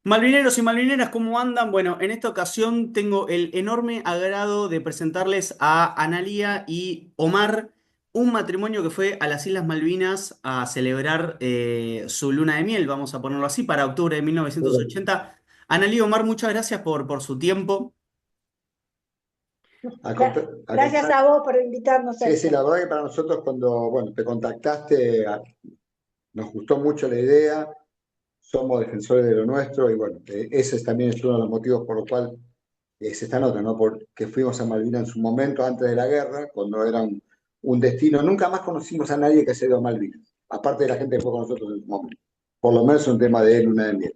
Malvineros y malvineras, ¿cómo andan? Bueno, en esta ocasión tengo el enorme agrado de presentarles a Analía y Omar, un matrimonio que fue a las Islas Malvinas a celebrar su luna de miel, vamos a ponerlo así, para octubre de Bueno, 1980. Analía y Omar, muchas gracias por su tiempo. a Gracias contar. a vos por invitarnos a Sí, sí, esto. la verdad que para nosotros cuando, bueno, te contactaste, nos gustó mucho la idea, somos defensores de lo nuestro y bueno, ese también es uno de los motivos por los cuales se esta nota, ¿no? Porque fuimos a Malvinas en su momento, antes de la guerra, cuando era un destino. Nunca más conocimos a nadie que se dio a Malvinas, aparte de la gente que fue con nosotros en su momento. Por lo menos es un tema de luna de miel.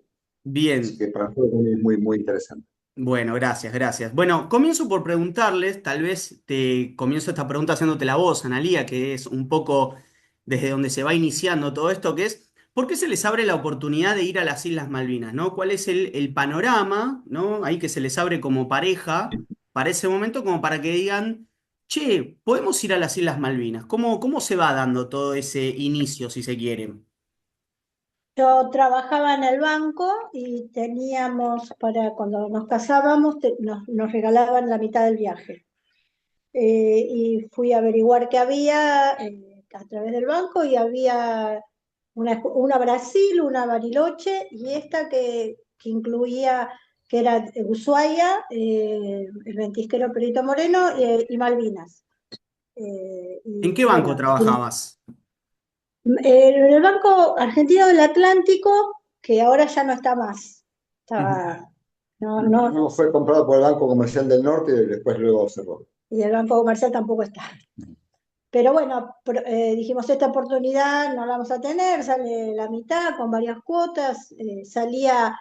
Así Bien, que para nosotros también es muy, muy interesante. bueno, gracias, gracias. Bueno, comienzo por preguntarles, tal vez te comienzo esta pregunta haciéndote la voz, Analía, que es un poco desde donde se va iniciando todo esto, que es, ¿por qué se les abre la oportunidad de ir a las Islas Malvinas, ¿no? ¿Cuál es el panorama, ¿no? Ahí que se les abre como pareja para ese momento, como para que digan, che, podemos ir a las Islas Malvinas. ¿Cómo se va dando todo ese inicio, si se quiere? Yo trabajaba en el banco y teníamos, para cuando nos casábamos, nos regalaban la mitad del viaje. Y fui a averiguar qué había a través del banco y había una Brasil, una Bariloche y esta que incluía, que era Ushuaia, el Ventisquero Perito Moreno y Malvinas. ¿En Y qué banco bueno, trabajabas? en el Banco Argentino del Atlántico, que ahora ya no está más. Ujú. Estaba, no, no, Luego fue comprado por el Banco Comercial del Norte y después luego cerró. y el Banco Comercial tampoco está. Pero bueno, dijimos, esta oportunidad no la vamos a tener, sale la mitad con varias cuotas, salía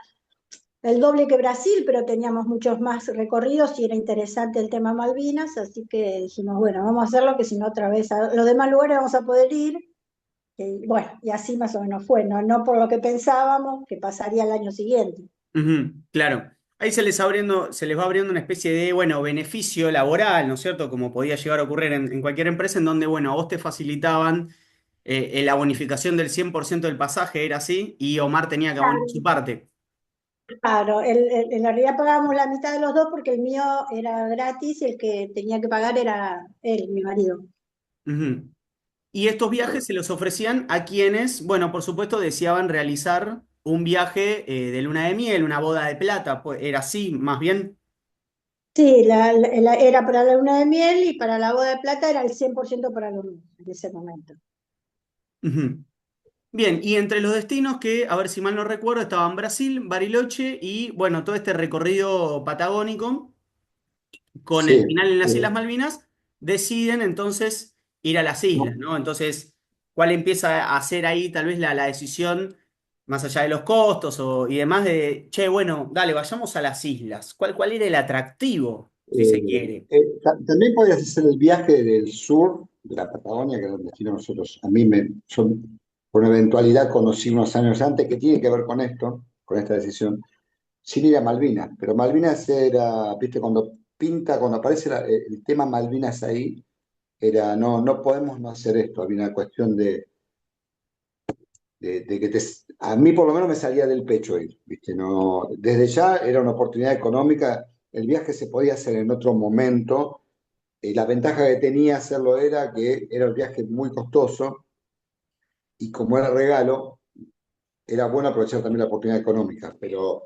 el doble que Brasil, pero teníamos muchos más recorridos y era interesante el tema Malvinas, así que dijimos, bueno, vamos a hacerlo, que si no otra vez a los demás lugares vamos a poder ir. Y bueno, y así más o menos fue, no, no por lo que pensábamos que pasaría el año siguiente. Ujú, claro. Ahí se les va abriendo una especie de, bueno, beneficio laboral, ¿no es cierto? Como podía llegar a ocurrir en cualquier empresa, en donde, bueno, a vos te facilitaban la bonificación del 100% del pasaje, era así, y Omar tenía que abonar su parte. Claro, en realidad pagábamos la mitad de los dos porque el mío era gratis y el que tenía que pagar era él, mi marido. Ujú. Y estos viajes se los ofrecían a quienes, bueno, por supuesto, deseaban realizar un viaje de luna de miel, una boda de plata, pues era así, más bien. Sí, era para la luna de miel y para la boda de plata era el 100% para los míos en ese momento. Ujú. Bien, y entre los destinos que, a ver si mal no recuerdo, estaban Brasil, Bariloche y, bueno, todo este recorrido patagónico con el Sí, final en las Islas Malvinas, deciden entonces ir a las islas, ¿no? Entonces, ¿cuál empieza a ser ahí tal vez la decisión, más allá de los costos y demás, de, che, bueno, dale, vayamos a las islas? ¿Cuál era el atractivo, si se quiere? También podrías hacer el viaje del sur de la Patagonia, que es donde destino nosotros. Yo, por una eventualidad, conocí unos años antes que tiene que ver con esto, con esta decisión, sin ir a Malvinas. Pero Malvinas era, viste, cuando aparece el tema Malvinas ahí, era, no, no podemos no hacer esto. Había una cuestión de que a mí por lo menos me salía del pecho ir, viste, no, desde ya era una oportunidad económica. El viaje se podía hacer en otro momento. La ventaja que tenía hacerlo era que era el viaje muy costoso y como era regalo, era bueno aprovechar también la oportunidad económica, pero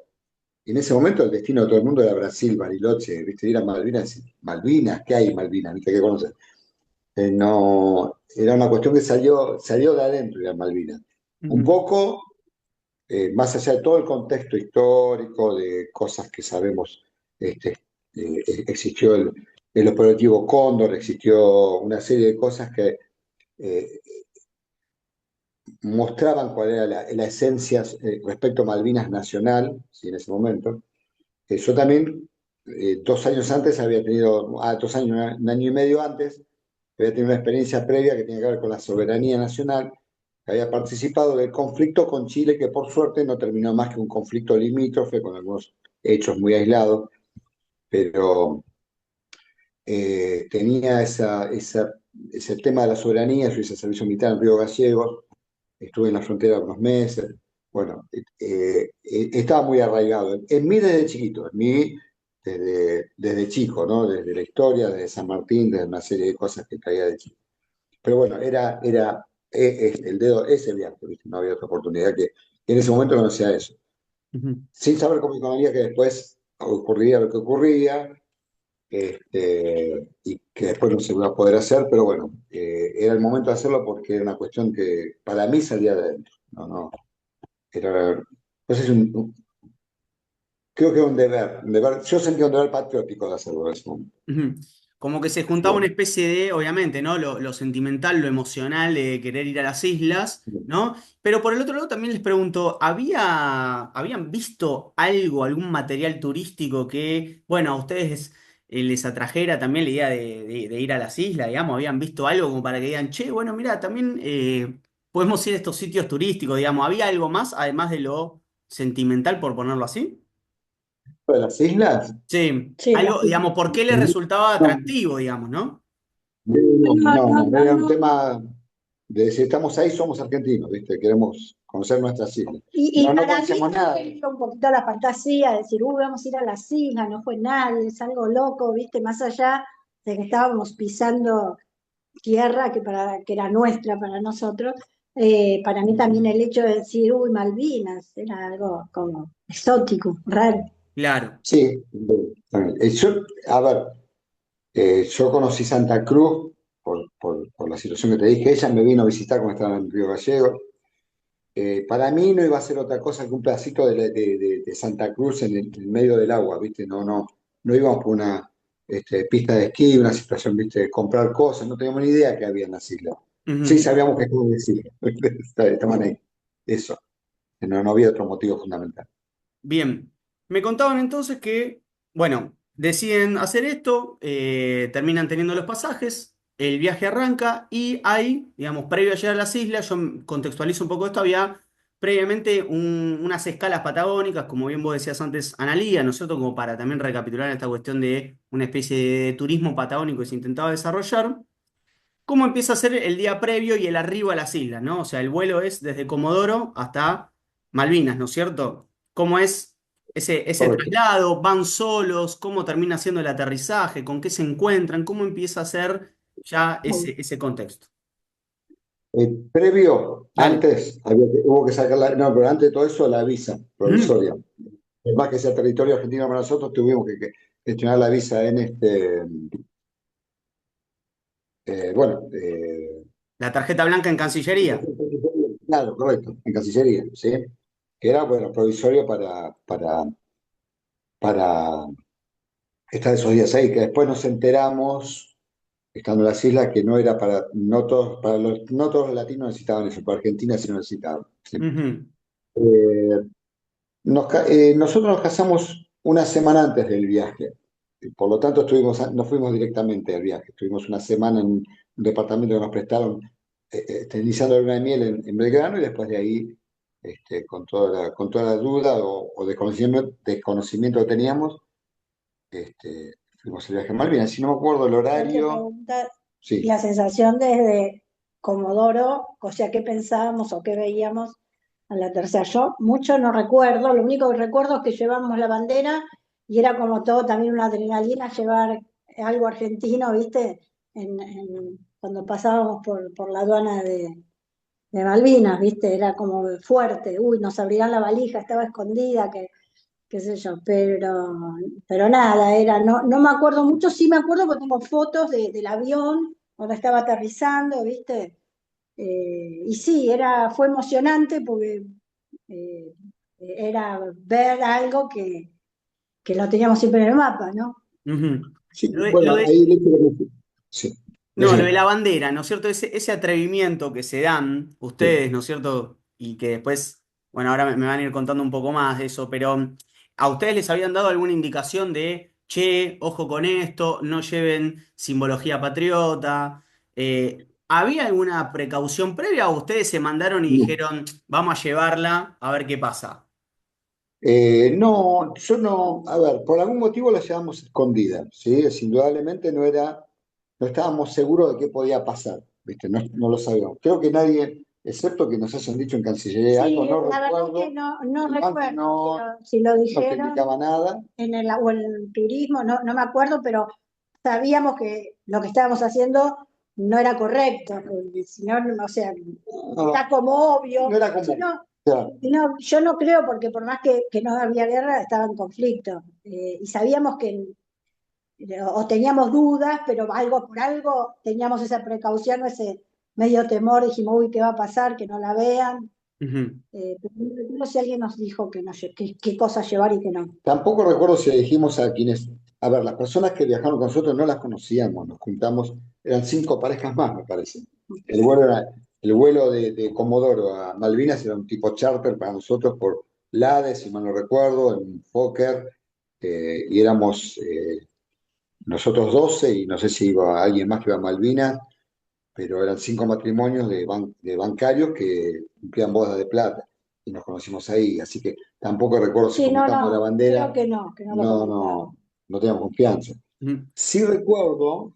en ese momento el destino de todo el mundo era Brasil, Bariloche, ¿viste? Ir a Malvinas, Malvinas, ¿qué hay en Malvinas? ¿Viste? ¿Qué conoces? No, era una cuestión que salió de adentro ir a Malvinas. Un Ujú. poco, más allá de todo el contexto histórico, de cosas que sabemos, este, existió el operativo Cóndor, existió una serie de cosas que eh, mostraban cuál era la esencia respecto a Malvinas nacional, ¿sí? En ese momento. Yo también, 2 años antes, había tenido, 2 años, un año y medio antes, había tenido una experiencia previa que tenía que ver con la soberanía nacional, que había participado del conflicto con Chile, que por suerte no terminó más que un conflicto limítrofe, con algunos hechos muy aislados, pero tenía ese tema de la soberanía. Yo hice servicio militar en Río Gallegos, estuve en la frontera unos meses, bueno, estaba muy arraigado. En mí desde chiquito, en mí desde chico, ¿no? Desde la historia, desde San Martín, desde una serie de cosas que traía de chico. Pero bueno, el dedo, ese viaje, ¿viste? No había otra oportunidad que en ese momento no sea eso. Ujú, Sin saber cómo economía que después ocurría lo que ocurría, y que después no se iba a poder hacer, pero bueno, era el momento de hacerlo porque era una cuestión que para mí salía de adentro. No, no, era, no sé si creo que era un deber, yo sentía un deber patriótico de hacerlo en ese momento. ujú. Como que se juntaba una Bueno, especie de, obviamente, ¿no? Lo sentimental, lo emocional de querer ir a las islas, ¿no? Pero por el otro lado también les pregunto, ¿habían visto algo, algún material turístico que, bueno, a ustedes les atrajera también la idea de ir a las islas, digamos? ¿Habían visto algo como para que digan, che, bueno, mira, también podemos ir a estos sitios turísticos, digamos? ¿Había algo más, además de lo sentimental, por ponerlo así? de las islas, Sí, Sí, algo, digamos, ¿por qué les resultaba no, atractivo, digamos, ¿no? no, no, no, no, no, no, era un no. tema de si estamos ahí, somos argentinos, ¿viste? Queremos conocer nuestras islas. Y No, no para mí conocemos nada. fue un poquito la fantasía, decir, vamos a ir a las islas, no fue nadie, es algo loco, ¿viste? Más allá de que estábamos pisando tierra que era nuestra para nosotros, para mí también el hecho de decir, uy, Malvinas, era algo como exótico, raro. Claro. Sí, a ver, yo conocí Santa Cruz por la situación que te dije. Ella me vino a visitar cuando estaba en Río Gallegos. Para mí no iba a ser otra cosa que un pedacito de Santa Cruz en el medio del agua, ¿viste? No, no, no íbamos por una pista de esquí, una situación, ¿viste? De comprar cosas, no teníamos ni idea que había en las islas. Sí Ujú. sabíamos que estaban en las islas, estaban ahí. Eso, no, no había otro motivo fundamental. Bien. Me contaban entonces que, bueno, deciden hacer esto, terminan teniendo los pasajes, el viaje arranca y hay, digamos, previo a llegar a las islas, yo contextualizo un poco esto, había previamente unas escalas patagónicas, como bien vos decías antes, Analía, ¿no es cierto? Como para también recapitular esta cuestión de una especie de turismo patagónico que se intentaba desarrollar. ¿Cómo empieza a ser el día previo y el arribo a las islas, ¿no? O sea, el vuelo es desde Comodoro hasta Malvinas, ¿no es cierto? ¿Cómo es ese Correcto. traslado? ¿Van solos? ¿Cómo termina siendo el aterrizaje? ¿Con qué se encuentran? ¿Cómo empieza a ser ya ese contexto? Previo, Dale. hubo que sacar no, pero antes de todo eso, la visa Ujú. provisoria. Es más que sea territorio argentino para nosotros, tuvimos que gestionar la visa bueno, La tarjeta blanca en Cancillería. claro, correcto, en Cancillería, ¿sí? Que era, bueno, provisorio para estar esos días ahí, que después nos enteramos, estando en las islas, que no era no todos los latinos necesitaban eso, para Argentina sí lo necesitaban. ¿Sí? Ujú, Eh, nosotros nos casamos una semana antes del viaje, y por lo tanto no fuimos directamente al viaje, estuvimos una semana en un departamento que nos prestaron, iniciando la luna de miel en Belgrano, y después de ahí, con toda la duda o desconocimiento que teníamos, fuimos al viaje a Malvinas. Si no me acuerdo el Yo te horario, pregunto sí. la sensación desde Comodoro, o sea, qué pensábamos o qué veíamos a la tercera. Yo mucho no recuerdo, lo único que recuerdo es que llevamos la bandera y era como todo también una adrenalina llevar algo argentino, ¿viste? Cuando pasábamos por la aduana de Malvinas, ¿viste? Era como fuerte, uy, nos abrirán la valija, estaba escondida, qué sé yo, pero nada, no, no me acuerdo mucho, sí me acuerdo porque tengo fotos del avión cuando estaba aterrizando, ¿viste? Y sí, fue emocionante porque eh, era ver algo que lo teníamos siempre en el mapa, ¿no? ujú. Sí, Lo de, bueno, lo de- ahí el hecho de sí, No, lo de decime. la bandera, ¿no es cierto? Ese atrevimiento que se dan Sí. ustedes, ¿no es cierto? Y que después, bueno, ahora me van a ir contando un poco más de eso, pero ¿a ustedes les habían dado alguna indicación de, che, ojo con esto, no lleven simbología patriota? ¿Había alguna precaución previa o ustedes se mandaron y No. dijeron, vamos a llevarla a ver qué pasa? No, yo no, a ver, por algún motivo la llevamos escondida, ¿sí? Indudablemente no estábamos seguros de qué podía pasar, ¿viste? No, no lo sabíamos. Creo que nadie, excepto que nos hayan dicho en Cancillería algo, Sí, no la verdad es que recuerdo. no El banco recuerdo no, si lo no te dijeron indicaba nada. o en el turismo, no me acuerdo, pero sabíamos que lo que estábamos haciendo no era correcto, porque si no, o sea, No, era como no obvio. era Si común. no, O sea, yo no creo, porque por más que no había guerra, estaba en conflicto. Y sabíamos que, o teníamos dudas, pero algo por algo teníamos esa precaución, ese medio temor, dijimos, uy, ¿qué va a pasar? Que no la vean. Ujú. Pero no recuerdo si alguien nos dijo que no, qué cosas llevar y qué no. tampoco recuerdo si le dijimos a quienes, a ver, las personas que viajaron con nosotros no las conocíamos, nos juntamos, eran 5 parejas más, me parece. El vuelo era, el vuelo de Comodoro a Malvinas era un tipo charter para nosotros por LADE, si mal no recuerdo, en un Fokker, y éramos nosotros 12 y no sé si iba alguien más que iba a Malvinas, pero eran 5 matrimonios de bancarios que cumplían bodas de plata y nos conocimos ahí, así que tampoco recuerdo si Sí, comentamos la creo bandera, que no lo no, comentamos. no, no teníamos confianza. Ujú. Sí recuerdo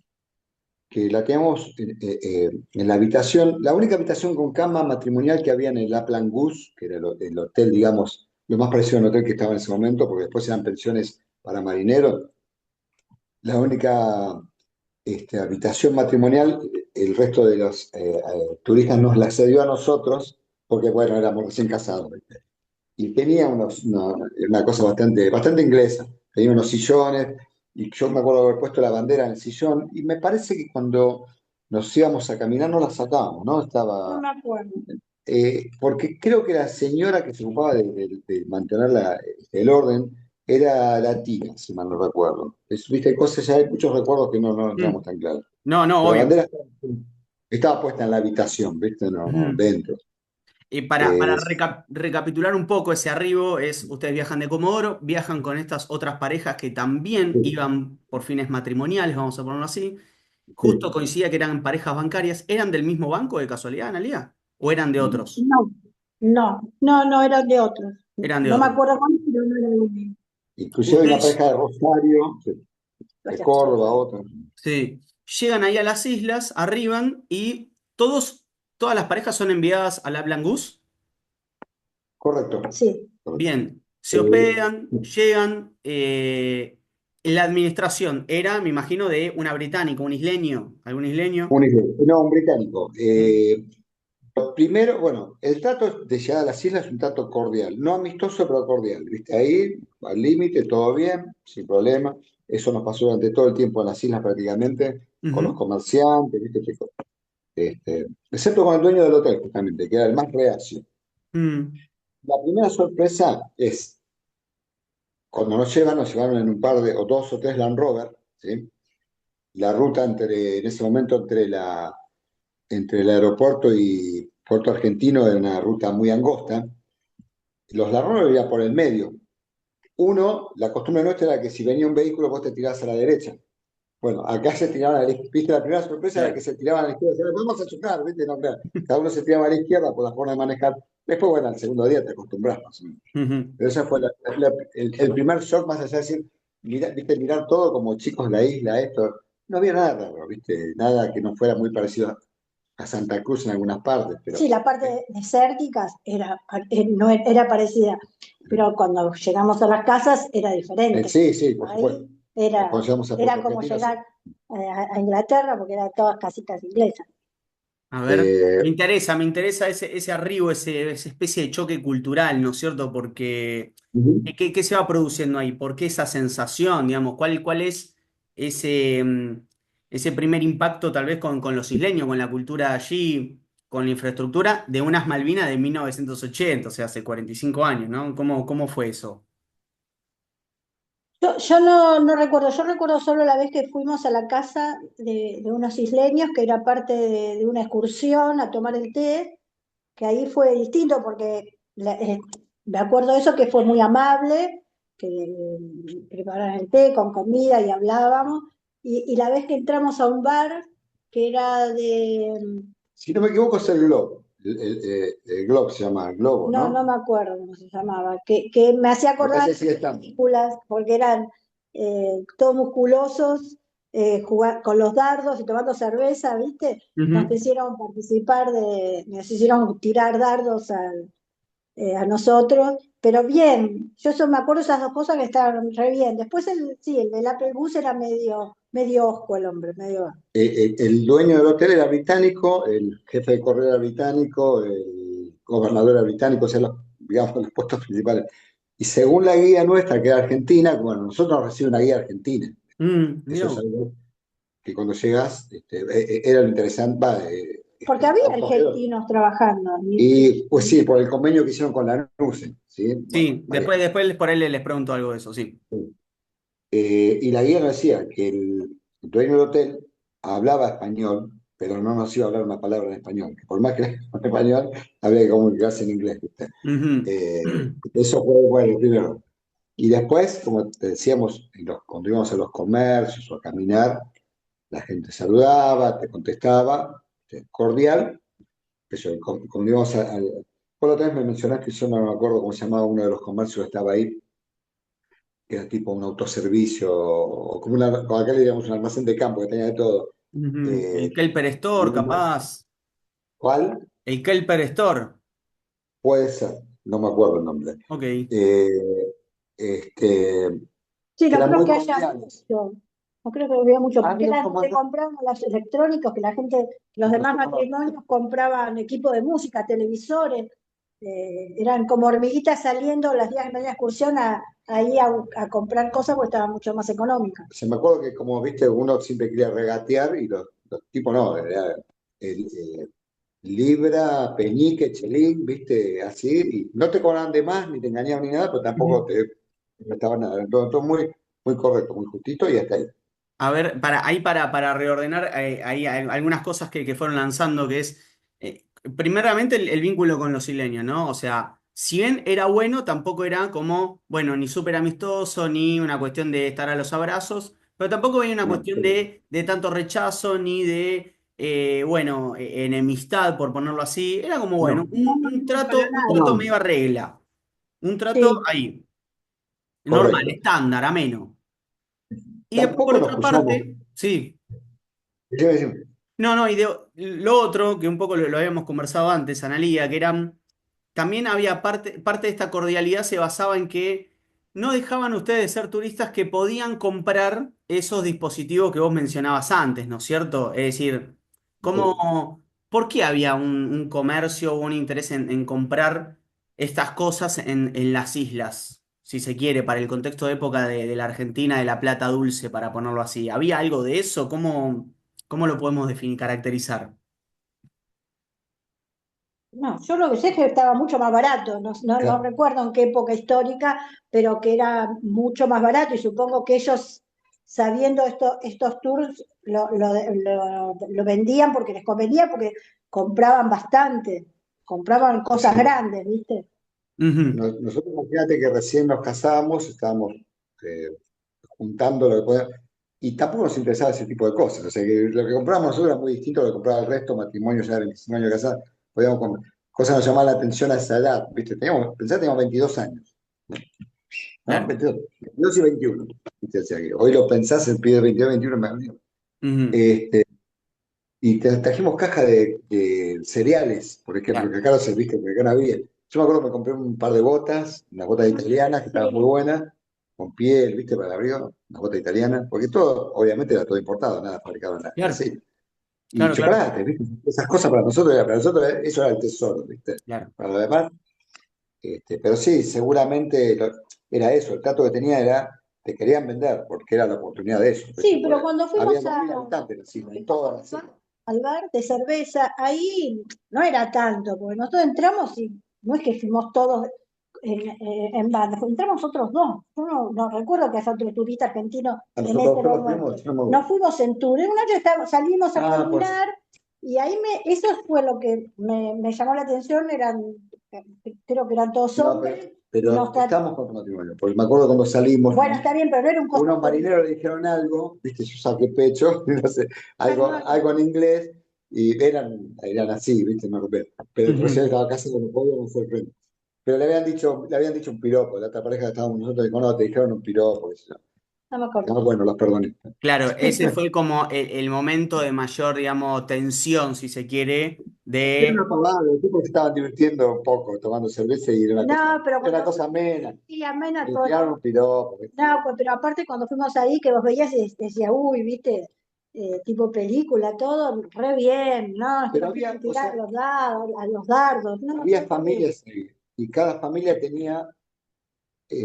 que la teníamos en la habitación, la única habitación con cama matrimonial que había en el Lapland Goose, que era el hotel, digamos, lo más parecido al hotel que estaba en ese momento, porque después eran pensiones para marineros, la única habitación matrimonial, el resto de los turistas nos la cedió a nosotros, porque bueno, éramos recién casados, ¿viste? Y tenía una cosa bastante inglesa, tenía unos sillones, y yo me acuerdo de haber puesto la bandera en el sillón, y me parece que cuando nos íbamos a caminar no la sacábamos, ¿no? No Estaba, me acuerdo. porque creo que la señora que se ocupaba de mantener el orden era latina, si mal no recuerdo. Viste, hay cosas, ya hay muchos recuerdos que no tenemos Mm. tan claros. No, no, Pero la obvio. bandera estaba puesta en la habitación, ¿viste? No, Ujú. dentro. Y para Eh, recapitular un poco ese arribo, es ustedes viajan de Comodoro, viajan con estas otras parejas que también sí, iban por fines matrimoniales, vamos a ponerlo así. Justo sí. coincidía que eran parejas bancarias. ¿Eran del mismo banco de casualidad, Analia? ¿O eran de otros? No, no, eran de otros. Eran de No me otros. acuerdo cuándo, pero no era de uno. Inclusive hay una Ustedes, pareja de Rosario, de Córdoba, otra. sí, llegan ahí a las islas, arriban y todas las parejas son enviadas a la Blangus. Correcto. Sí. Correcto. Bien, se Eh, hospedan, llegan. La administración era, me imagino, de una británica, un isleño, algún isleño. no, un británico. Mm, Primero, bueno, el trato de llegada a las islas es un trato cordial, no amistoso, pero cordial. ¿Viste? Ahí, al límite, todo bien, sin problema. Eso nos pasó durante todo el tiempo en las islas prácticamente, con los ujú, comerciantes, ¿viste? Excepto con el dueño del hotel, justamente, que era el más reacio. mm, La primera sorpresa es, cuando nos llevaron en un par de, o 2 o 3 Land Rover, ¿sí? La ruta en ese momento entre el aeropuerto y Puerto Argentino era una ruta muy angosta. Los Land Rover iban por el medio. La costumbre nuestra era que si venía un vehículo vos te tirabas a la derecha. Bueno, acá se tiraban a la izquierda. ¿Viste? La primera sorpresa era que claro. se tiraban a la izquierda. Decían, vamos a chocar, ¿viste? No, claro. Cada uno se tiraba a la izquierda por la forma de manejar. Después, bueno, al segundo día te acostumbras más o menos. Ujú. Pero ese fue el primer shock, más allá de decir, ¿viste? Mirar todo como chicos, la isla, esto. No había nada raro, ¿viste? Nada que no fuera muy parecido a Santa Cruz en algunas partes, pero Sí, la parte desértica no era parecida, pero cuando llegamos a las casas era diferente. sí, sí, por supuesto. Ahí era, Cuando llegamos a Puerto era como Argentino, sí. llegar a Inglaterra, porque eran todas casitas inglesas. A ver, Eh, me interesa ese arribo, esa especie de choque cultural, ¿no es cierto? Porque, ujú. ¿qué se va produciendo ahí? ¿Por qué esa sensación, digamos? ¿Cuál es ese primer impacto tal vez con los isleños, con la cultura de allí, con la infraestructura de unas Malvinas de 1980, o sea, hace 45 años, ¿no? ¿Cómo fue eso? Yo no recuerdo, yo recuerdo solo la vez que fuimos a la casa de unos isleños, que era parte de una excursión a tomar el té, que ahí fue distinto porque me acuerdo de eso, que fue muy amable, que prepararon el té con comida y hablábamos, y la vez que entramos a un bar que era si no me equivoco, es el Globo. El Globo se llama el Globo, no ¿no? me acuerdo cómo se llamaba, que me hacía Me acordar parece que de sigue las estando. películas, porque eran todos musculosos, jugar con los dardos y tomando cerveza, ¿viste? Nos Ujú. hicieron participar nos hicieron tirar dardos a nosotros, pero bien, yo eso me acuerdo de esas dos cosas que estaban re bien. Después sí, el del Apple Bus era medio osco el hombre, medio. El dueño del hotel era británico, el jefe de correo era británico, el gobernador era británico, o sea, digamos, los puestos principales. Y según la guía nuestra, que era argentina, bueno, nosotros nos recibe una guía argentina. Mirá Eso es vos. algo que cuando llegas, era lo interesante, Porque había acogedor. argentinos trabajando. Y pues sí, por el convenio que hicieron con la NUCE, ¿sí? Bueno, Sí, varias después por ahí les pregunto algo de eso, sí. cosas. Y la guía nos decía que el dueño del hotel hablaba español, pero no nos iba a hablar una palabra en español, que por más que era en español, había que comunicarse en inglés, ¿viste? Ujú. Eso fue, bueno, primero. Y después, como te decíamos, cuando íbamos a los comercios o a caminar, la gente saludaba, te contestaba, cordial. Eso, cuando íbamos por la otra vez me mencionaste, yo no me acuerdo cómo se llamaba uno de los comercios que estaba ahí, que era tipo un autoservicio, o como como acá le digamos un almacén de campo que tenía de todo. Ujú. El Eh, Kelper Store, digamos, capaz. ¿cuál? El Kelper Store. Puede ser, no me acuerdo el nombre. Ok. Eh, este, Sí, que no eran creo muy que haya cordiales. mucho. No creo que hubiera mucho, A porque mí era como donde compraban los electrónicos, que la gente, los demás nosotros no. matrimonios compraban equipo de música, televisores, eran como hormiguitas saliendo los días que no había excursión ahí a comprar cosas porque estaban mucho más económicas. Se me acuerdo que como viste, uno siempre quería regatear y los tipos no, era libra, peñique, chelín, viste, así, y no te cobraban de más, ni te engañaban ni nada, pero tampoco no estaban nada. Todo muy, muy correcto, muy justito y hasta ahí. A ver, para reordenar, hay algunas cosas que fueron lanzando, que es, primeramente el vínculo con los isleños, ¿no? O sea, si bien era bueno, tampoco era como, bueno, ni súper amistoso, ni una cuestión de estar a los abrazos, pero tampoco había una No, cuestión de tanto rechazo, ni de, bueno, enemistad, por ponerlo así. Era como, bueno, no, No, para un nada. trato no, medio a regla, un trato Sí, ahí, normal, correcto. estándar, ameno. Y después, por Tampoco nos otra cruzamos. parte, sí. Decime, decime. No, no, y lo otro, que un poco lo habíamos conversado antes, Analía, que eran, también había parte de esta cordialidad se basaba en que no dejaban ustedes de ser turistas que podían comprar esos dispositivos que vos mencionabas antes, ¿no es cierto? Es decir, ¿por qué había un comercio o un interés en comprar estas cosas en las islas, si se quiere, para el contexto de época de la Argentina, de la Plata Dulce, para ponerlo así? ¿Había algo de eso? ¿Cómo lo podemos definir, caracterizar? no, yo lo que sé es que estaba mucho más barato, no Claro, recuerdo en qué época histórica, pero que era mucho más barato y supongo que ellos, sabiendo estos tours, lo vendían porque les convenía, porque compraban bastante, compraban cosas sí. grandes, ¿viste? Nosotros imagínate que recién nos casábamos, estábamos eh, juntando lo que podíamos, y tampoco nos interesaba ese tipo de cosas. O sea, que lo que comprábamos nosotros era muy distinto a lo que compraba el resto, matrimonio ya de 25 años de casada, podíamos comprar. Cosas nos llamaban la atención a esa edad, ¿viste? Pensá, teníamos 22 años, ¿no? Claro. 22 y 21. ¿Viste? O sea, que hoy lo pensás, el pibe de 22, 21, me amigo. Ujú. Este, y trajimos caja de cereales, por ejemplo, Claro. que acá no se viste, porque acá no había. Yo me acuerdo que me compré un par de botas, unas botas italianas que estaban muy Sí, buenas, con piel, ¿viste? Para el abrigo, unas botas italianas, porque todo, obviamente, era todo importado, nada fabricado en Claro, Brasil. Y claro, claro, chocolate, ¿viste? Esas cosas para nosotros eso era el tesoro, ¿viste? claro. Para lo demás, pero sí, seguramente era eso, el trato que tenía era, te querían vender, porque era la oportunidad de eso, ¿viste? sí, pero Porque cuando había fuimos 2.000 habitantes en la isla, en fuimos toda la isla. al bar de cerveza, ahí no era tanto, porque nosotros entramos y no es que fuimos todos en banda, entramos otros dos. Yo no recuerdo que haya otro turista argentino A en nosotros ese dos fuimos, momento. yo no me Nos acuerdo. fuimos en tour. En una noche salimos a Ah, pues caminar y ahí eso fue lo que me llamó la atención. Eh, creo que eran todos no, hombres y pero estamos con tu matrimonio, porque me acuerdo cuando salimos, bueno, está bien, pero no era un costo unos marineros turístico. le dijeron algo, viste, yo saqué pecho, no sé, Ah, algo, no, algo en inglés, y eran así, viste, no, pero recién Ujú. estaba casi como podía, me sorprende. Pero le habían dicho un piropo, la otra pareja que estábamos nosotros, dijo, no, te dijeron un piropo, qué sé yo. no me acuerdo. Ah, bueno, los perdoné. Claro, ese fue como el momento de mayor, digamos, tensión, si se quiere, Era una de... pavada, los tipos se estaban divirtiendo un poco, tomando cerveza y No, pero era una cuando cosa amena. sí, amena Y todo. tiraron un piropo, ¿viste? No, pero aparte cuando fuimos ahí, que vos veías y decía, uy, viste, tipo película, todo re bien, ¿no? Pero Nos había, quieren o tirar sea, a los dados, a los dardos, no, había todo bien. familias y cada familia tenía,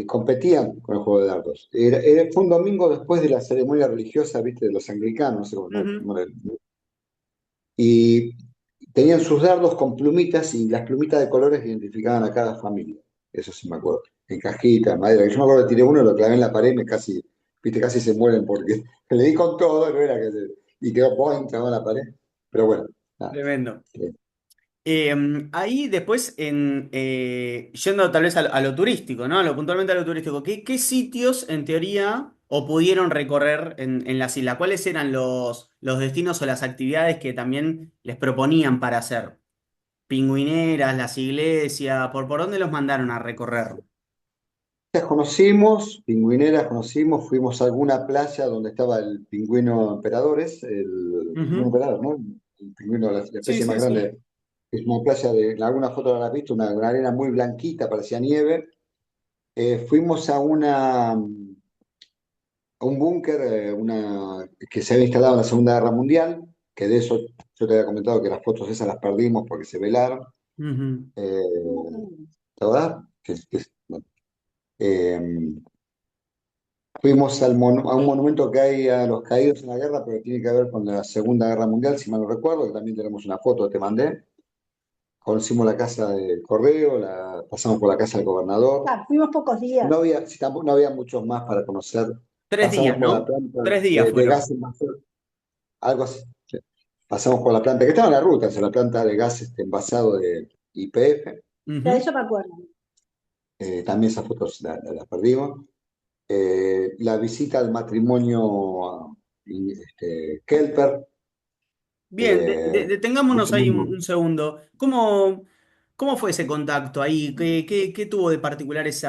competían con el juego de dardos. Fue un domingo después de la ceremonia religiosa, ¿viste? De los anglicanos, no sé Ujú. y tenían sus dardos con plumitas y las plumitas de colores identificaban a cada familia. Eso sí me acuerdo. En cajita, en madera. Yo me acuerdo que tiré uno, lo clavé en la pared y viste, casi se mueren porque le di con todo, no era que y quedó boing, clavado en la pared. Pero bueno, nada. Tremendo. Eh, Ahí después, yendo tal vez a lo turístico, ¿no? Puntualmente a lo turístico, ¿qué sitios en teoría o pudieron recorrer en las islas? ¿Cuáles eran los destinos o las actividades que también les proponían para hacer? Pingüineras, las iglesias, ¿por dónde los mandaron a recorrer? Las conocimos, pingüineras conocimos, fuimos a alguna playa donde estaba el pingüino emperadores, el pingüino Ujú. emperador, ¿no? El pingüino, la Sí, especie más sí, sí. grande. Es una playa en alguna foto la habrás visto, una arena muy blanquita, parecía nieve. Fuimos a un búnker que se había instalado en la Segunda Guerra Mundial, que de eso yo te había comentado que las fotos esas las perdimos porque se velaron. Ujú. Eh, Mm. ¿La verdad? Bueno, eh, fuimos a un monumento que hay a los caídos en la guerra, pero tiene que ver con la Segunda Guerra Mundial, si mal no recuerdo, que también tenemos una foto que te mandé. Conocimos la casa del correo, pasamos por la casa del gobernador. Ah, fuimos pocos días. No había muchos más para conocer. 3 días, Pasamos por la ¿no? planta 3 días de fueron. gas envasado, algo así. Sí. Pasamos por la planta, que estaba en la ruta, es la planta de gas envasado de YPF. De Ujú. eso me acuerdo. También esas fotos las perdimos. La visita al matrimonio Kelper. Bien, eh, detengámonos ahí un segundo. ¿Cómo fue ese contacto ahí? ¿Qué tuvo de particular ese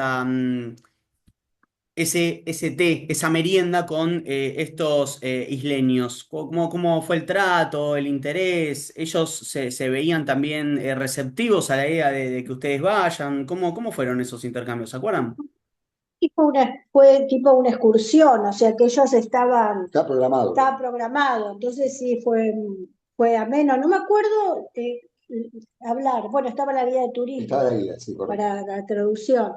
té, esa merienda con estos isleños? ¿Cómo fue el trato, el interés? ¿Ellos se veían también receptivos a la idea de que ustedes vayan? ¿Cómo fueron esos intercambios? ¿Se acuerdan? Fue tipo una excursión, o sea que ellos Está programado. estaba programado, entonces sí fue ameno. No me acuerdo hablar, bueno, estaba la guía de Estaba turismo ahí, así, correcto. para la traducción,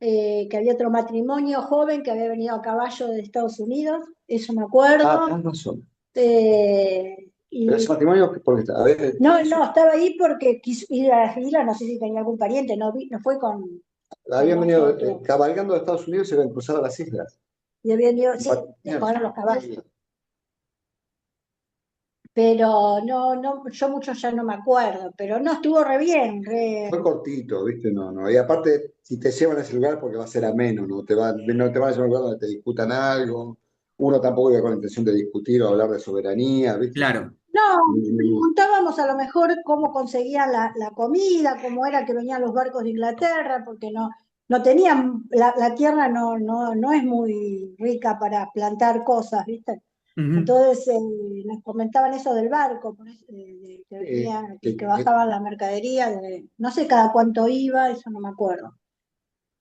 que había otro matrimonio joven que había venido a caballo de Estados Unidos, eso me Ah, acuerdo. tenés razón. Pero ese Y matrimonio, porque a ver, no, no, estaba ahí porque quiso ir a las islas, no sé si tenía algún pariente, no fue con habían venido nosotros. cabalgando de Estados Unidos y habían cruzado las islas. Y habían ido, sí, Patrimonio. jugaron los caballos. Pero no, no, yo mucho ya no me acuerdo, pero no, estuvo re bien, Fue cortito, ¿viste? No, no. Y aparte, si te llevan a ese lugar, porque va a ser ameno, no te van a llevar a un lugar donde te discutan algo. Uno tampoco iba con la intención de discutir o hablar de soberanía, ¿viste? Claro. no, Mm, preguntábamos a lo mejor cómo conseguían la comida, cómo era que venían los barcos de Inglaterra, porque no tenían, la tierra no es muy rica para plantar cosas, ¿viste? Ujú. Entonces nos comentaban eso del barco, que eh, venían, que, que, que que- bajaban la mercadería, no sé cada cuánto iba, eso no me acuerdo.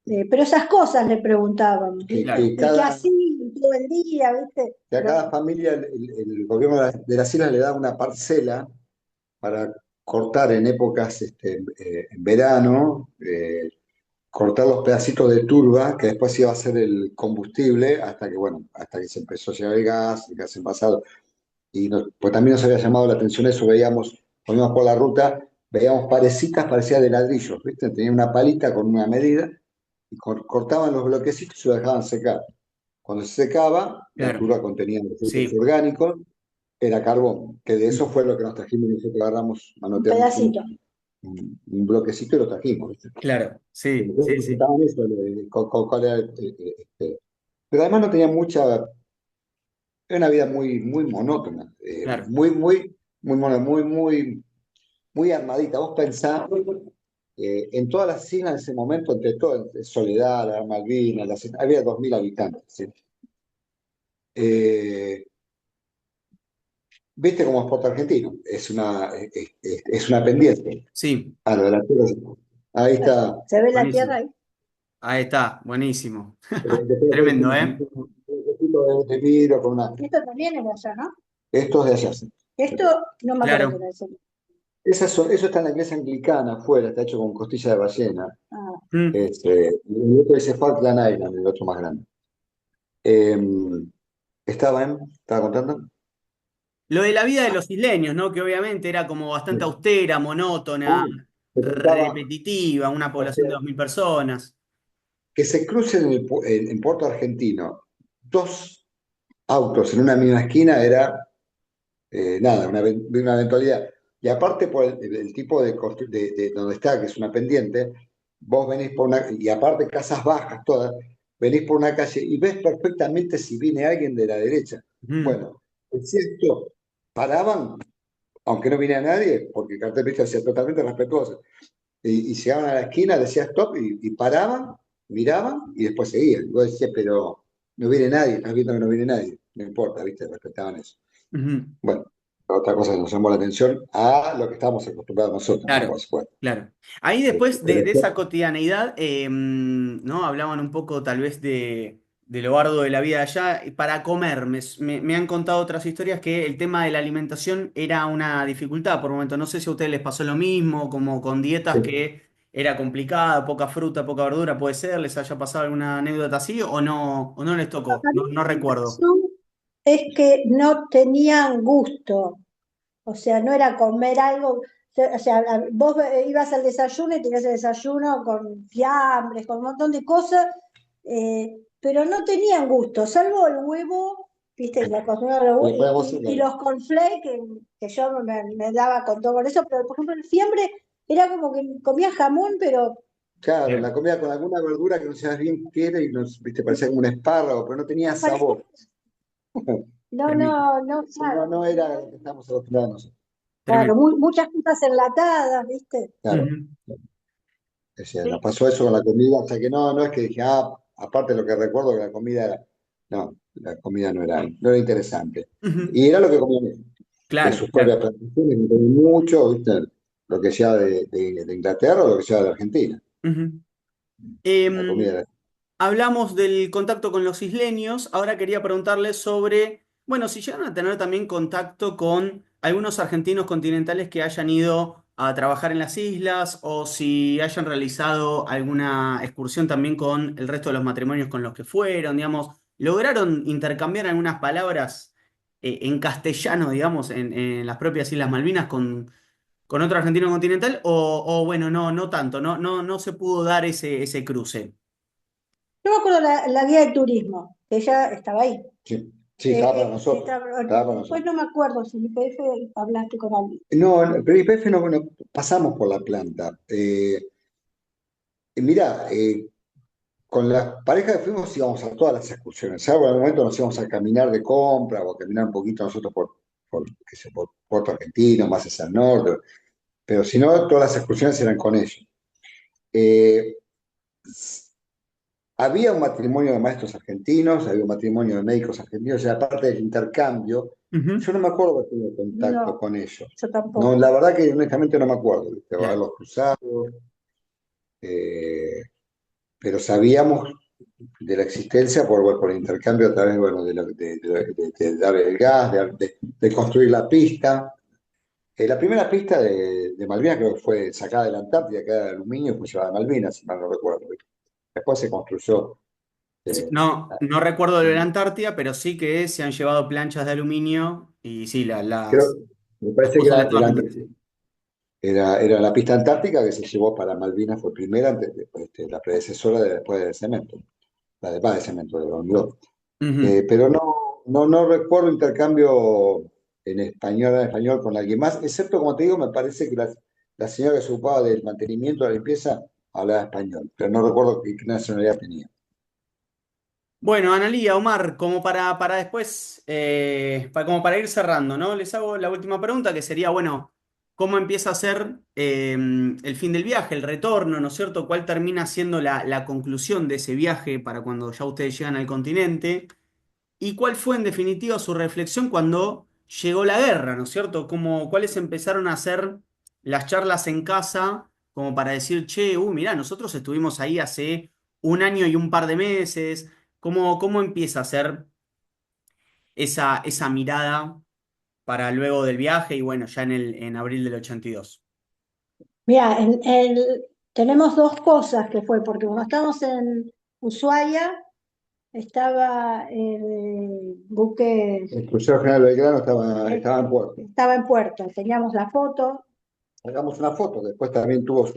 Pero esas cosas le preguntábamos, ¿viste? Claro. Y que así todo el día, ¿viste? que a cada Bueno, familia el gobierno de las islas le da una parcela para cortar en épocas, en verano, cortar los pedacitos de turba que después iba a ser el combustible hasta que, bueno, hasta que se empezó a llegar el gas envasado. Pues también nos había llamado la atención eso, poníamos por la ruta, veíamos parecías de ladrillos, ¿viste? Tenía una palita con una medida y cortaban los bloquecitos y se lo dejaban secar. Cuando se secaba, la Claro. turba contenía desechos Sí. orgánicos, era carbón, que de eso fue lo que nos trajimos y nosotros agarramos, un manoteamos pedacito. un bloquecito y lo trajimos, ¿viste? Claro. Sí, Entonces sí, nos sí. contaban eso, cuál era pero además no tenía era una vida muy, muy monótona, Claro. muy armadita. Vos pensás en todas las islas en ese momento, entre todo, Soledad, la Malvinas, había 2000 habitantes, ¿sí? Eh, ¿Viste cómo es Puerto Argentino? Es una pendiente. Sí, Ah, lo de la tierra. Ahí está. ¿Se ve la tierra buenísimo. ahí? Ahí está, buenísimo. Después le pones Tremendo, ¿eh? un poquito de vidrio con una. Esto también es de allá, ¿no? Estos de allá, sí. Esto no me acuerdo qué Claro. era eso. Eso está en la iglesia anglicana afuera, está hecho con costilla de ballena. Ah, Mm. Y el otro dice Falkland Island, el otro más grande. Eh, estaba contando. Lo de la vida de los isleños, ¿no? Que obviamente era como bastante austera, monótona, Ah, te contaba, repetitiva, una o población de sea, 2.000 personas. que se crucen en Puerto Argentino dos autos en una misma esquina era nada, una eventualidad. Y aparte por el tipo de donde está, que es una pendiente, vos venís por una, y aparte casas bajas todas, venís por una calle y ves perfectamente si viene alguien de la derecha. Mm, Bueno, es cierto, paraban, aunque no viniera nadie, porque el cartel viste hacía totalmente respetuoso, y llegaban a la esquina, decía stop, y paraban, miraban, y después seguían. Y vos decías, pero no viene nadie, estás viendo que no viene nadie, no importa, viste, respetaban eso. ujú. Bueno, otra cosa que nos llamó la atención a lo que estábamos acostumbrados nosotros, ¿no? Por Claro, supuesto. claro. Ahí después Pero de esa cotidianeidad, ¿no? Hablaban un poco tal vez de lo arduo de la vida allá. Y para comer, me han contado otras historias que el tema de la alimentación era una dificultad por momento. No sé si a ustedes les pasó lo mismo, como con dietas sí, que era complicada, poca fruta, poca verdura, puede ser, les haya pasado alguna anécdota así o no les tocó, a no, mí no mi recuerdo. impresión es que no tenían gusto, o sea, no era comer algo, o sea, vos ibas al desayuno y tenías el desayuno con fiambres, con un montón de cosas, pero no tenían gusto, salvo el huevo, viste, la costumbre de los le huevos, podemos y los cornflakes, que yo me daba con todo con eso, pero por ejemplo el fiambre era como que comía jamón, pero claro, la Bien. comida con alguna verdura que no sabes bien qué era y nos, viste, parecía como un espárrago, pero no tenía parecía, sabor. no, no, no, No, claro, no era lo que estamos acostumbrados nosotros. claro, Tremendo. muchas cosas enlatadas, viste. Claro. Ujú. Decía, nos Sí. pasó eso con la comida, o sea que no es que dije, aparte de lo que recuerdo que la comida era, no, la comida no era interesante. Ujú. Y era lo que comían de Claro, sus propias claro. plantaciones, no comían mucho, ¿viste? Lo que sea de Inglaterra o lo que sea de Argentina. Ujú. La comida era. Hablamos del contacto con los isleños. Ahora quería preguntarles sobre, bueno, si llegan a tener también contacto con algunos argentinos continentales que hayan ido a trabajar en las islas o si hayan realizado alguna excursión también con el resto de los matrimonios con los que fueron, digamos, ¿lograron intercambiar algunas palabras en castellano, digamos, en las propias Islas Malvinas con otro argentino continental? O bueno, no, no tanto, no se pudo dar ese cruce. Yo me acuerdo la guía de turismo, que ella estaba ahí. Sí, sí, estaba para nosotros. Estaba para Después nosotros. no me acuerdo si en IPF hablaste con alguien. No, pero IPF no, bueno, pasamos por la planta. Mirá, con las parejas que fuimos íbamos a todas las excursiones. Salvo en algún momento nos íbamos a caminar de compra o a caminar un poquito nosotros qué sé, por Puerto Argentino, más hacia el norte. Pero si no, todas las excursiones eran con ellos. Eh, Había un matrimonio de maestros argentinos, había un matrimonio de médicos argentinos, y aparte del intercambio, Ujú. yo no me acuerdo de tener contacto No, con ellos. yo No, tampoco. la verdad que honestamente no me acuerdo, ¿viste? De Claro. haberlos cruzado, eh, pero sabíamos de la existencia por el intercambio a través, bueno, de dar el gas, de construir la pista. La primera pista de Malvinas creo que fue sacada de la Antártida, que era de aluminio, y fue llevada a Malvinas, si mal no recuerdo. ¿Viste? Después se construyó. Sí, eh, no recuerdo de la Antártida, pero sí que se han llevado planchas de aluminio y sí, Creo, me las parece que cosas de era, toda Argentina, sí. era la pista antártica que se llevó para Malvinas, fue primera, la predecesora de después del cemento, la de paz de cemento, de la Unión. Ujú. Pero no recuerdo intercambio en español con alguien más, excepto, como te digo, me parece que la señora que se ocupaba del mantenimiento de la limpieza hablaba español, pero no recuerdo qué nacionalidad tenía. Bueno, Analía, Omar, como para después, como para ir cerrando, ¿no? Les hago la última pregunta que sería, bueno, ¿cómo empieza a ser el fin del viaje, el retorno, ¿no es cierto? ¿Cuál termina siendo la conclusión de ese viaje para cuando ya ustedes llegan al continente? y cuál fue en definitiva su reflexión cuando llegó la guerra, ¿no es cierto? ¿Cuáles empezaron a ser las charlas en casa como para decir, che, mirá, nosotros estuvimos ahí hace un año y un par de meses? ¿Cómo empieza a ser esa mirada para luego del viaje y bueno, ya en abril del 82? Mira, tenemos dos cosas que fue, porque cuando estábamos en Ushuaia, estaba el buque, El crucero General Belgrano eh, estaba en puerto. estaba en puerto, teníamos la foto, Hagamos una foto, después también tuvo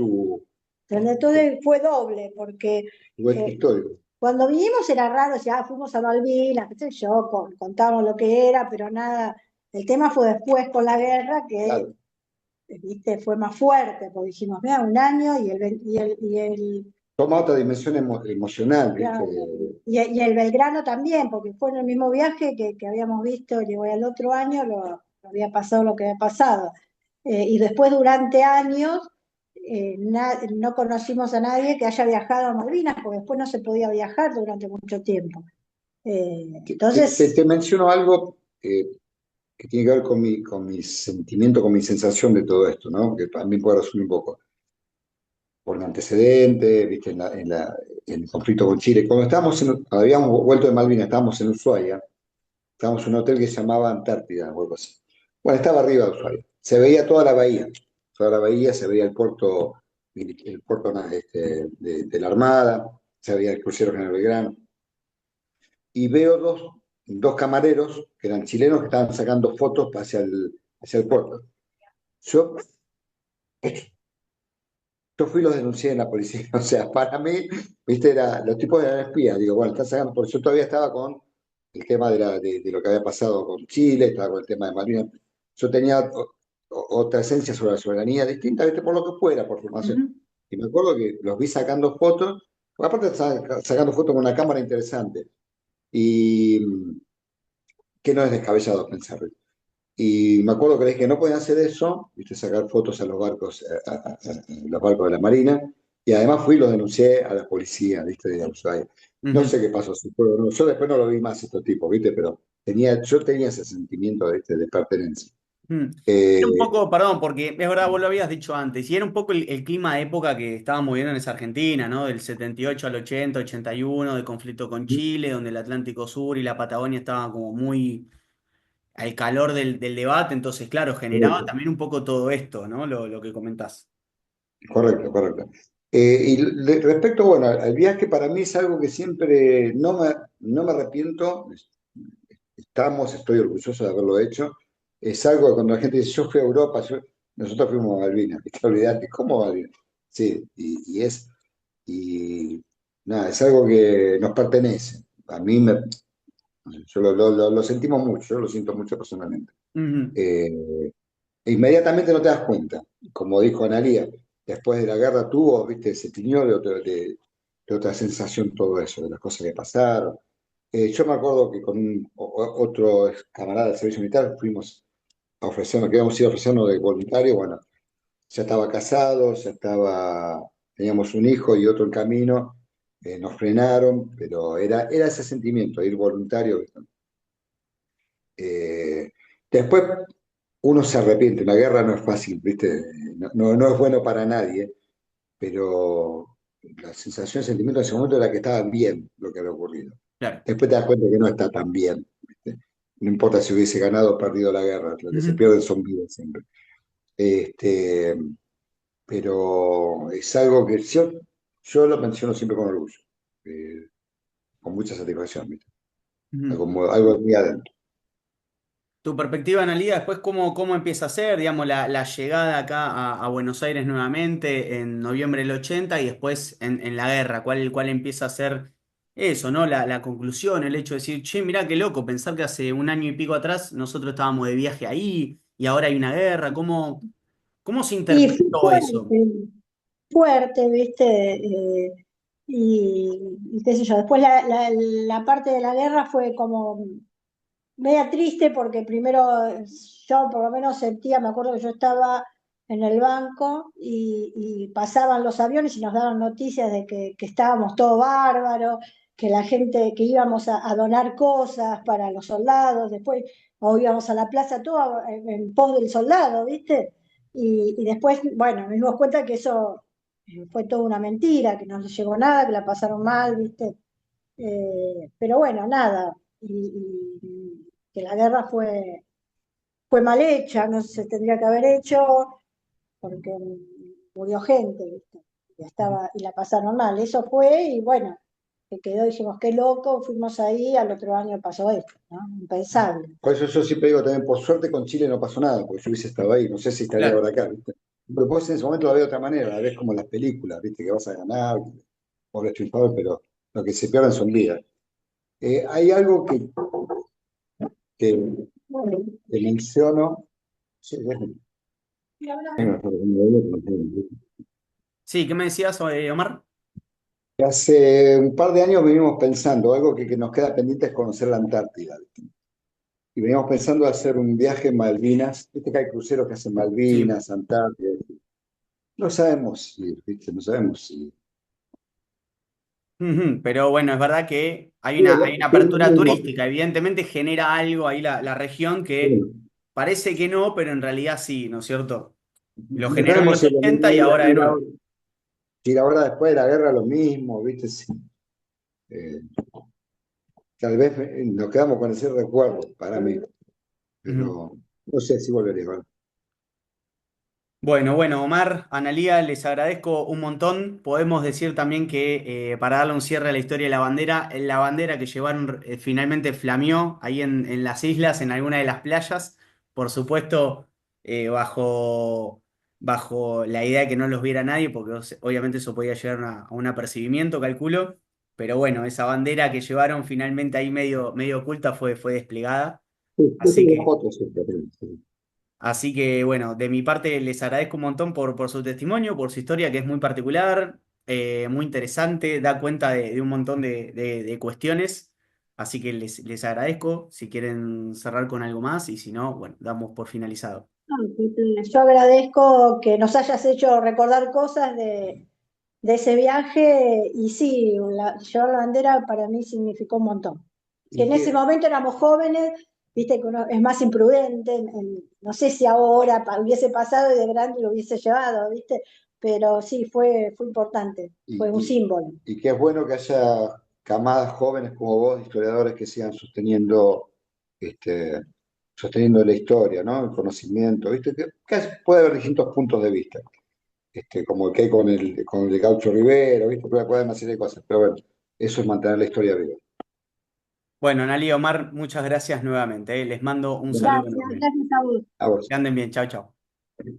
donde todo fue doble, porque su hecho eh, histórico. cuando vinimos era raro, ya fuimos a Malvinas, qué sé yo, contábamos lo que era, pero nada, el tema fue después con la guerra que, Claro, viste, fue más fuerte, porque dijimos, mira, un año y el toma otra dimensión emocional, ¿viste? claro, y el Belgrano también, porque fue en el mismo viaje que habíamos visto, llegó el otro año, lo había pasado lo que había pasado. Y después durante años no conocimos a nadie que haya viajado a Malvinas, porque después no se podía viajar durante mucho tiempo. Te Entonces, menciono algo que tiene que ver con mi sentimiento, con mi sensación de todo esto, ¿no? Que también puede resumir un poco. Por el antecedente, ¿viste? En el conflicto con Chile. Cuando habíamos vuelto de Malvinas, estábamos en Ushuaia, estábamos en un hotel que se llamaba Antártida o algo así. Bueno, estaba arriba de Ushuaia. Se veía toda la bahía, se veía el puerto de la Armada, se veía el crucero General Belgrano. Y veo dos camareros, que eran chilenos, que estaban sacando fotos hacia el puerto. Yo, yo fui y los denuncié en la policía. O sea, para mí, viste, los tipos eran espías. Digo, bueno, están sacando, porque yo todavía estaba con el tema de lo que había pasado con Chile, estaba con el tema de Malvinas. Yo tenía otra esencia sobre la soberanía distinta, viste, por lo que fuera, por formación. Ujú. Y me acuerdo que los vi sacando fotos, porque aparte estaban sacando fotos con una cámara interesante. Y que no es descabellado pensar. Y me acuerdo que les dije que no podían hacer eso, viste, sacar fotos a los barcos, a los barcos de la Marina, y además fui y lo denuncié a la policía, viste, de Ushuaia. No Ujú. sé qué pasó, si fue o no. Yo después no lo vi más estos tipos, viste, pero yo tenía ese sentimiento, viste, de pertenencia. Mm. Eh, Era un poco, perdón, porque es verdad, vos lo habías dicho antes, y era un poco el clima de época que estábamos viviendo en esa Argentina, ¿no? Del 78 al 80, 81, de conflicto con Chile, donde el Atlántico Sur y la Patagonia estaban como muy al calor del debate, entonces, claro, generaba correcto, también un poco todo esto, ¿no? Lo que comentás. correcto, correcto. Y respecto, bueno, al viaje, para mí es algo que siempre no me arrepiento. Estoy orgulloso de haberlo hecho. Es algo que cuando la gente dice, yo fui a Europa, nosotros fuimos a Malvinas, ¿viste? Olvidate, ¿cómo Malvinas? Sí, y nada, es algo que nos pertenece. Yo lo sentimos mucho, yo lo siento mucho personalmente. Ujú. Eh, e inmediatamente no te das cuenta, como dijo Analía, después de la guerra viste, se tiñó de otra sensación todo eso, de las cosas que pasaron. Yo me acuerdo que con otro camarada del servicio militar fuimos a ofrecernos, que íbamos a ir a ofrecernos de voluntario, bueno, ya estaba casado, teníamos un hijo y otro en camino, nos frenaron, pero era ese sentimiento, de ir voluntario. Eh, Después uno se arrepiente, la guerra no es fácil, ¿viste? No es bueno para nadie, pero la sensación, el sentimiento en ese momento era que estaba bien lo que había ocurrido. Claro. Después te das cuenta que no está tan bien, ¿viste? No importa si hubiese ganado o perdido la guerra, lo que se Ujú. pierden son vidas siempre. Este, pero es algo que yo lo menciono siempre con orgullo, eh, con mucha satisfacción, ¿viste? Ujú. Algo muy adentro. Tu perspectiva, Analía, después cómo empieza a ser, digamos, la llegada acá a Buenos Aires nuevamente en noviembre del 80 y después en la guerra, ¿cuál empieza a ser eso, ¿no? La conclusión, el hecho de decir, che, mirá qué loco, pensar que hace un año y pico atrás nosotros estábamos de viaje ahí y ahora hay una guerra, ¿cómo se y fue interpretó eso? fuerte, fuerte, ¿viste? Y qué sé yo, después la parte de la guerra fue como media triste porque primero yo por lo menos sentía, me acuerdo que yo estaba en el banco y pasaban los aviones y nos daban noticias de que estábamos todo bárbaro, que la gente, que íbamos a donar cosas para los soldados, después, o íbamos a la plaza todo en pos del soldado, ¿viste? Y después, bueno, nos dimos cuenta que eso fue toda una mentira, que no les llegó nada, que la pasaron mal, ¿viste? Pero bueno, nada, y que la guerra fue mal hecha, no se tendría que haber hecho, porque murió gente, ¿viste? Y la pasaron mal. Eso fue, y bueno, que quedó, dijimos, qué loco, fuimos ahí, al otro año pasó esto, ¿no? Impensable. Por eso yo siempre digo también, por suerte con Chile no pasó nada, porque yo hubiese estado ahí, no sé si estaría Claro. ahora acá, ¿viste? Pero vos en ese momento la ves de otra manera, la ves como en las películas, ¿viste? Que vas a ganar, pobre triunfador, pero lo que se pierden son vidas. Hay algo que, que menciono, sí, Sí, ¿qué me decías, Omar? que hace un par de años venimos pensando, algo que nos queda pendiente es conocer la Antártida, ¿viste? Y veníamos pensando hacer un viaje en Malvinas, viste que hay cruceros que hacen Sí. Malvinas, Antártida. No sabemos ir, ¿viste? No sabemos si. Ujú. Pero bueno, es verdad que Sí, hay una sí, lo apertura mismo. turística, evidentemente genera algo ahí la región que Sí. parece que no, pero en realidad sí, ¿no es cierto? Lo No generó en sabemos los si es lo 80 mismo y ahora de nuevo. ir ahora después de la guerra lo mismo, ¿viste? Sí. Eh, Tal vez nos quedamos con ese recuerdo para mí, Ujú. pero no sé si volveré. Bueno, Bueno, Omar, Analía, les agradezco un montón. Podemos decir también que para darle un cierre a la historia de la bandera que llevaron finalmente flameó ahí en las islas, en alguna de las playas. Por supuesto, bajo la idea de que no los viera nadie, porque obviamente eso podía llegar a un apercibimiento, calculo. Pero bueno, esa bandera que llevaron finalmente ahí medio oculta fue desplegada. sí, yo Así tengo una que foto siempre, sí. Así que bueno, de mi parte les agradezco un montón por su testimonio, por su historia que es muy particular, muy interesante, da cuenta de un montón de cuestiones. Así que les agradezco. Si quieren cerrar con algo más y si no, bueno, damos por finalizado. Yo agradezco que nos hayas hecho recordar cosas de ese viaje y sí, llevar la bandera para mí significó un montón. Que ¿Y en ese qué, momento éramos jóvenes, viste que uno es más imprudente, no sé si ahora hubiese pasado y de grande lo hubiese llevado, viste, pero sí, fue importante, fue un y, y- símbolo. y qué es bueno que haya camadas jóvenes como vos, historiadores, que sigan este, sosteniendo la historia, ¿no? El conocimiento, ¿viste? Que puede haber distintos puntos de vista, como el que hay con el Gaucho Rivero, ¿viste? Puede haber una serie de cosas, pero bueno, eso es mantener la historia viva. Bueno, Nali, Omar, muchas gracias nuevamente. Les mando un saludo Gracias, enorme. gracias a vos. A vos. Que anden bien, chao, chao.